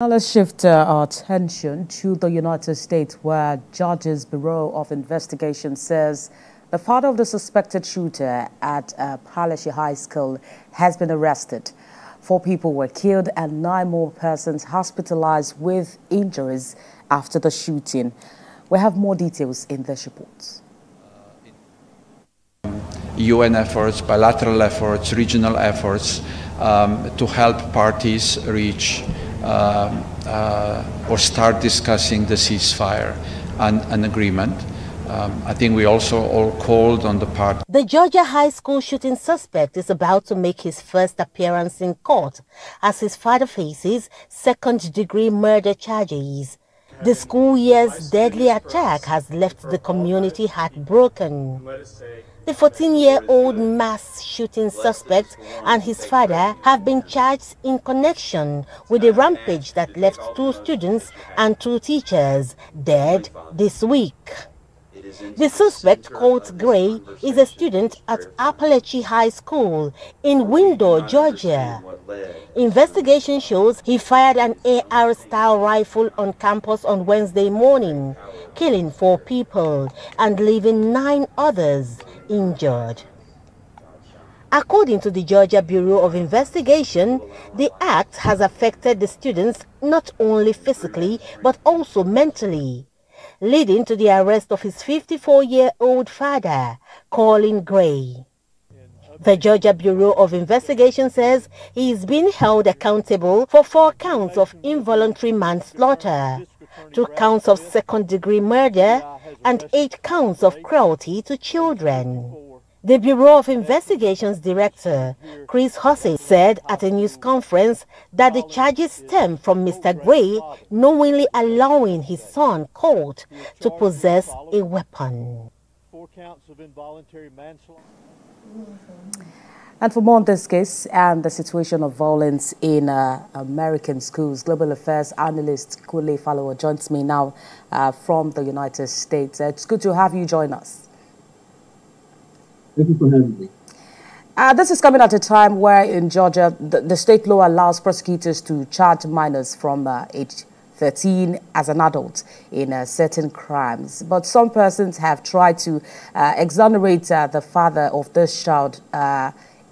Now let's shift our attention to the United States, where Georgia's Bureau of Investigation says the father of the suspected shooter at Apalachee High School has been arrested. 4 people were killed and 9 more persons hospitalized with injuries after the shooting. We have more details in this report. UN efforts, bilateral efforts, regional efforts to help parties reach or start discussing the ceasefire and an agreement. I think we also all called on the part. The Georgia high school shooting suspect is about to make his first appearance in court as his father faces second-degree murder charges. The school year's deadly attack has left the community heartbroken. The 14-year-old mass shooting suspect and his father have been charged in connection with a rampage that left 2 students and 2 teachers dead this week. The suspect, called Gray, is a student at Apalachee High School in Windsor, Georgia. Investigation shows he fired an AR-style rifle on campus on Wednesday morning, killing 4 people and leaving 9 others injured. According to the Georgia Bureau of Investigation, the act has affected the students not only physically but also mentally, leading to the arrest of his 54-year-old father, Colin Gray. The Georgia Bureau of Investigation says he is being held accountable for 4 counts of involuntary manslaughter, 2 counts of second-degree murder, and 8 counts of cruelty to children. The Bureau of Investigation's director, Chris Hussey, said at a news conference that the charges stem from Mr. Gray knowingly allowing his son, Colt, to possess a weapon. 4 counts of involuntary manslaughter. And for more on this case and the situation of violence in American schools, Global Affairs analyst Kule Falowo joins me now from the United States. It's good to have you join us. Thank you for having me. This is coming at a time where in Georgia, the state law allows prosecutors to charge minors from age 13 as an adult in certain crimes. But some persons have tried to exonerate the father of this child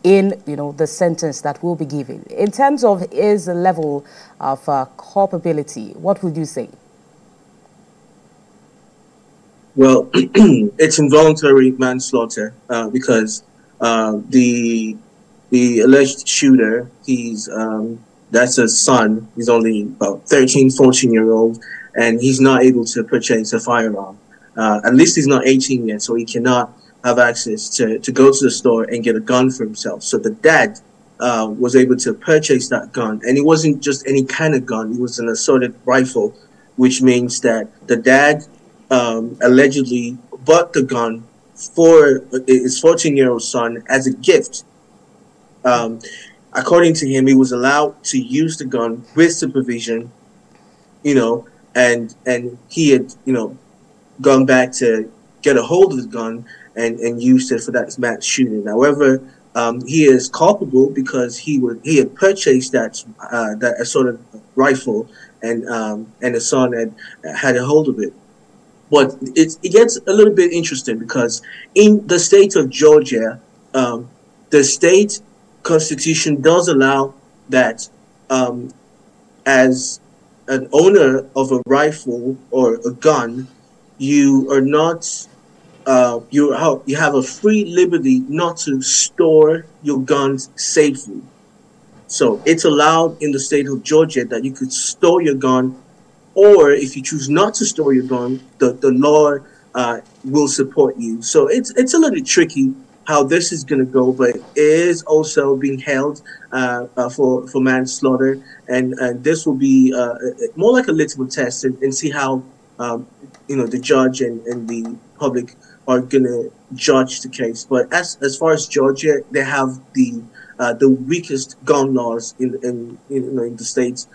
in the sentence that will be given. In terms of his level of culpability, what would you say? Well, it's involuntary manslaughter because the alleged shooter, that's a son. He's only about 13, 14-year-old, and he's not able to purchase a firearm. At least he's not 18 yet, so he cannot have access to go to the store and get a gun for himself. So the dad was able to purchase that gun, and it wasn't just any kind of gun. It was an assorted rifle, which means that the dad allegedly bought the gun for his 14-year-old son as a gift. According to him, he was allowed to use the gun with supervision, and he had, gone back to get a hold of the gun and used it for that mass shooting. However, he is culpable because he had purchased that assorted rifle, and his son had a hold of it. But it gets a little bit interesting because in the state of Georgia, the state constitution does allow that as an owner of a rifle or a gun, you are not you have a free liberty not to store your guns safely. So it's allowed in the state of Georgia that you could store your gun, or if you choose not to store your gun, the law will support you. So it's a little tricky how this is going to go, but it is also being held for manslaughter, and this will be more like a litmus test and see how the judge and the public are going to judge the case. But as far as Georgia, they have the weakest gun laws in the states.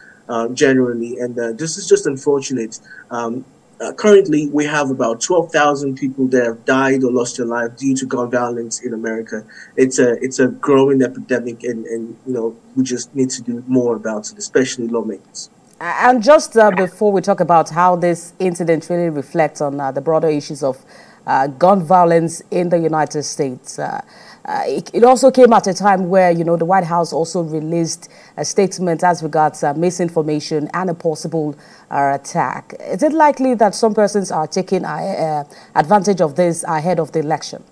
Generally, and this is just unfortunate. Currently, we have about 12,000 people that have died or lost their life due to gun violence in America. It's a growing epidemic, and we just need to do more about it, especially lawmakers. And just before we talk about how this incident really reflects on the broader issues of gun violence in the United States, it also came at a time where, you know, the White House also released a statement as regards misinformation and a possible attack. Is it likely that some persons are taking advantage of this ahead of the election?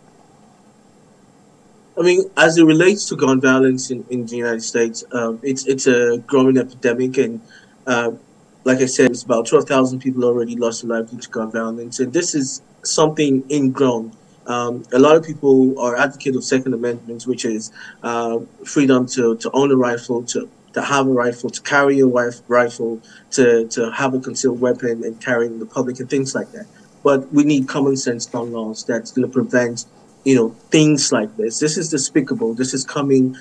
I mean, as it relates to gun violence in the United States, it's a growing epidemic, and like I said, it's about 12,000 people already lost their lives due to gun violence, and this is something ingrown. A lot of people are advocates of Second Amendment, which is freedom to own a rifle, to have a rifle, to carry a rifle, to have a concealed weapon and carry it in the public and things like that. But we need common sense gun laws that's going to prevent, you know, things like this. This is despicable. This is coming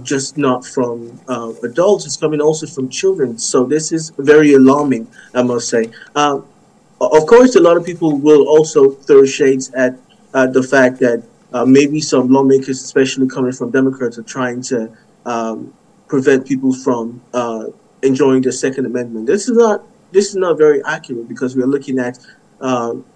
just not from adults. It's coming also from children. So this is very alarming, I must say. Of course, a lot of people will also throw shades at the fact that maybe some lawmakers, especially coming from Democrats, are trying to prevent people from enjoying the Second Amendment. This is not very accurate, because we are looking at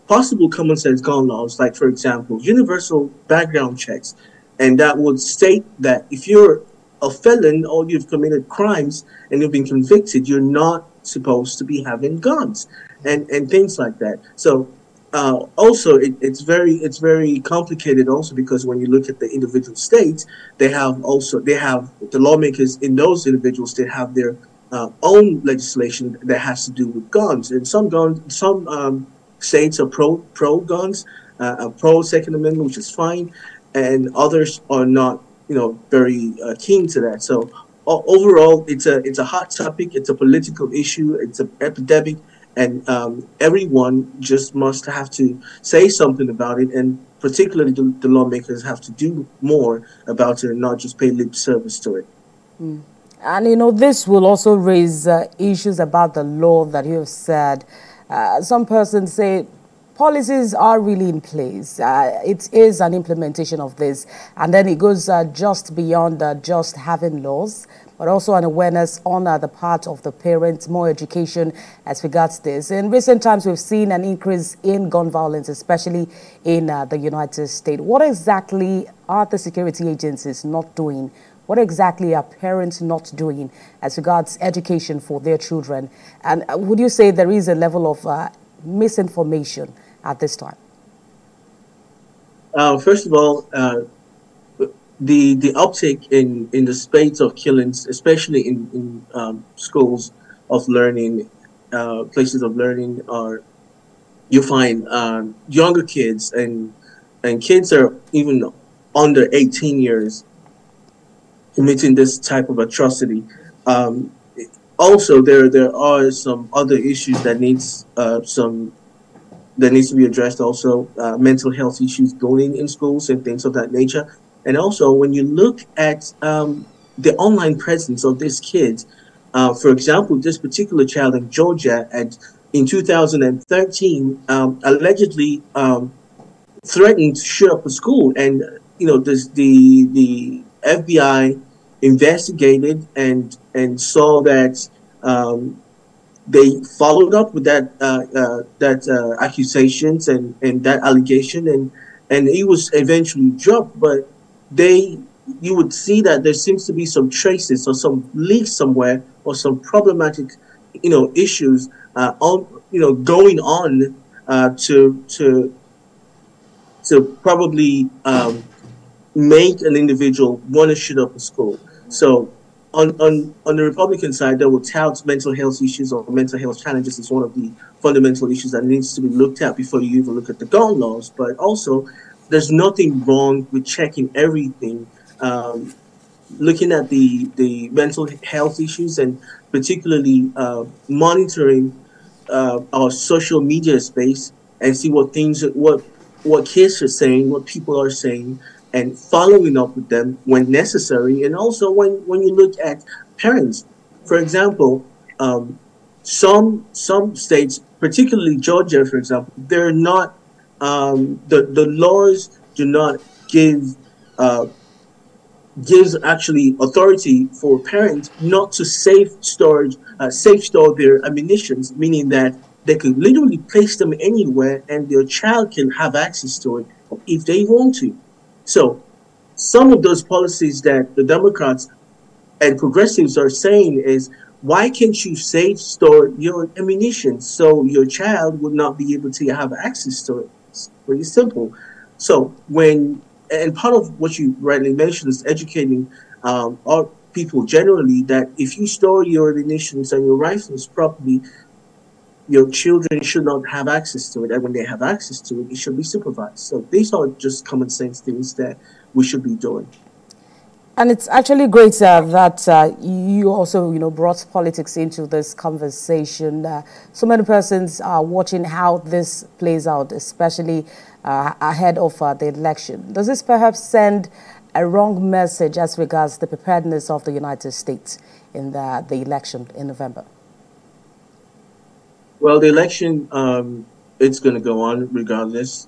possible common sense gun laws, like, for example, universal background checks. And that would state that if you're a felon or you've committed crimes and you've been convicted, you're not supposed to be having guns and things like that. So also, it's very complicated also, because when you look at the individual states, they have the lawmakers in those individual states have their own legislation that has to do with guns. And some states are pro guns, pro Second Amendment, which is fine, and others are not, you know, very keen to that. So overall, it's a hot topic. It's a political issue. It's an epidemic, and everyone just must have to say something about it. And particularly the lawmakers have to do more about it and not just pay lip service to it. Mm. And, you know, this will also raise issues about the law that you have said. Some persons say policies are really in place. It is an implementation of this. And then it goes just beyond just having laws, but also an awareness on the part of the parents, more education as regards this. In recent times, we've seen an increase in gun violence, especially in the United States. What exactly are the security agencies not doing? What exactly are parents not doing as regards education for their children? And would you say there is a level of misinformation at this time? First of all, the uptick in the spate of killings, especially in schools of learning, places of learning, are, you find younger kids and kids are even under 18 years committing this type of atrocity. Also, there are some other issues that needs to be addressed. Also, mental health issues going in schools and things of that nature. And also, when you look at the online presence of these kids, for example, this particular child in Georgia in 2013 allegedly threatened to shoot up a school, and you know, the FBI investigated and saw that they followed up with that accusations and that allegation, and he was eventually dropped. But you would see that there seems to be some traces or some leaks somewhere or some problematic, you know, issues going on to probably make an individual want to shoot up a school. So on the Republican side, they will tout mental health issues or mental health challenges as one of the fundamental issues that needs to be looked at before you even look at the gun laws. But also, there's nothing wrong with checking everything, looking at the mental health issues, and particularly monitoring our social media space and see what kids are saying, what people are saying, and following up with them when necessary. And also when you look at parents, for example, some states, particularly Georgia, for example, they're not the laws do not give gives actually authority for parents not to safe store their ammunitions, meaning that they could literally place them anywhere and their child can have access to it if they want to. So some of those policies that the Democrats and progressives are saying is, why can't you safe store your ammunition so your child would not be able to have access to it? It's pretty simple. So and part of what you rightly mentioned is educating our people generally that if you store your ammunitions and your rifles properly, your children should not have access to it. And when they have access to it, it should be supervised. So these are just common sense things that we should be doing. And it's actually great that you also, brought politics into this conversation. So many persons are watching how this plays out, especially ahead of the election. Does this perhaps send a wrong message as regards the preparedness of the United States in the election in November? Well, the election, it's going to go on regardless.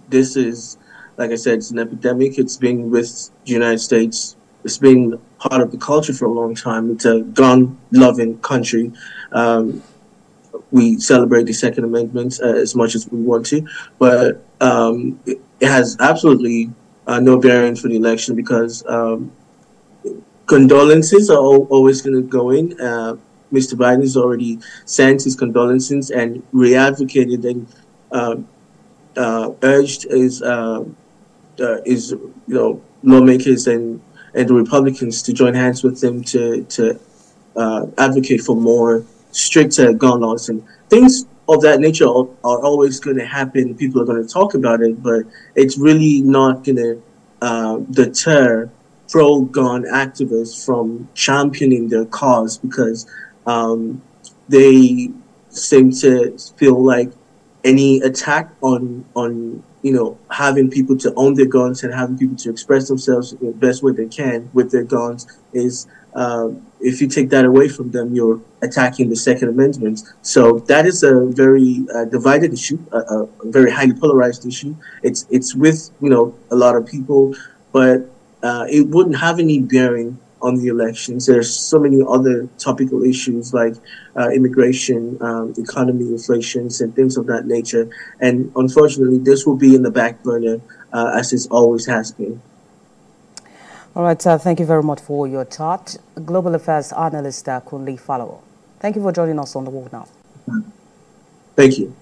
This is, like I said, it's an epidemic. It's been with the United States. It's been part of the culture for a long time. It's a gun-loving country. We celebrate the Second Amendment as much as we want to, but it has absolutely no bearing for the election because condolences are always going to go in. Mr. Biden has already sent his condolences and re-advocated and urged his lawmakers and the Republicans to join hands with them to advocate for more stricter gun laws. And things of that nature are always going to happen. People are going to talk about it, but it's really not going to deter pro-gun activists from championing their cause because they seem to feel like any attack on having people to own their guns and having people to express themselves the best way they can with their guns is if you take that away from them, you're attacking the Second Amendment. So that is a very divided issue, a very highly polarized issue. It's with a lot of people, but it wouldn't have any bearing on the elections. There's so many other topical issues like immigration, economy, inflations, and things of that nature. And unfortunately, this will be in the back burner as it always has been. All right, thank you very much for your thought. Global Affairs analyst Kunle Falowo. Thank you for joining us on The World Now. Thank you.